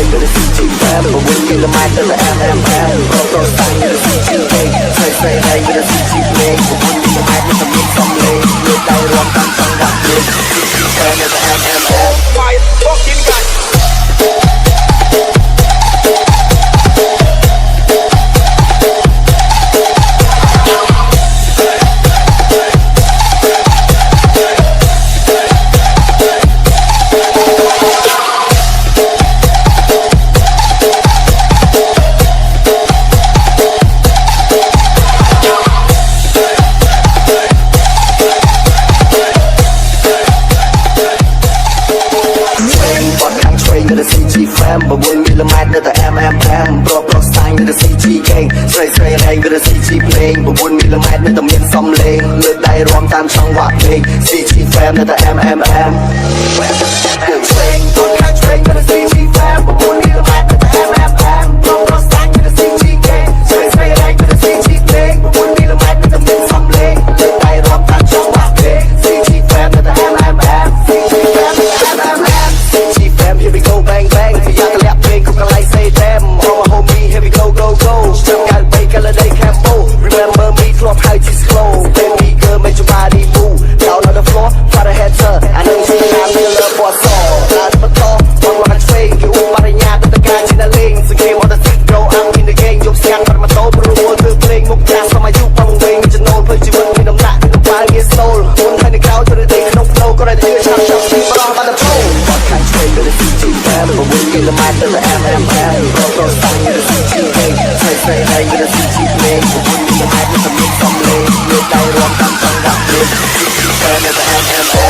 train with a CG fam, but when we the mic to the MMM, pro sign with a CG thing, say hey with a CG play, but when we the mic with the mix some lay, with that rock and tongue that play, CG fam with the MMM. My fucking god. To the CG fam, but when we the mic to the MMM, pro sign to the CG gang, straight hang to the CG playing, but when we the mic to the mid some lane, look like wrong time song rock play, CG fam to the MMM. Train to the CG fam, but when we the mic to the MMM, pro sign to the CG gang, straight hang to the CG playing, but when we the mic to the mid some lane, look like wrong time song rock play, CG fam to the MMM, CG fam to the MMM, CG fam, here we go. Bang bang, thì giờ ta lẹp bên không cần lại say them. All my homie, here we go go go. Still got wake all day campo. Remember me, club high G slow. Baby girl, make your body move. Down on the floor, try to head her. I know you see I'm real love for us all. Not the talk, one rock and train. You up by the yard, the guy in the lane. So game on the seat, bro, I'm in the game. You're scared, but my soul, but the world will play. Move gas from my youth, I'm wing. You know, but you won't need them not in the wild, get soul. One kind of crowd to the day, no flow. Got a deal, shot, but all by the pole. What kind of train to the CG fam, but when we the mic to the MMM, pro sign with the CG gang, say hey with the CG play, but when we the mic with the mix some lay, look like wrong time song that play, CG fam with the MMM.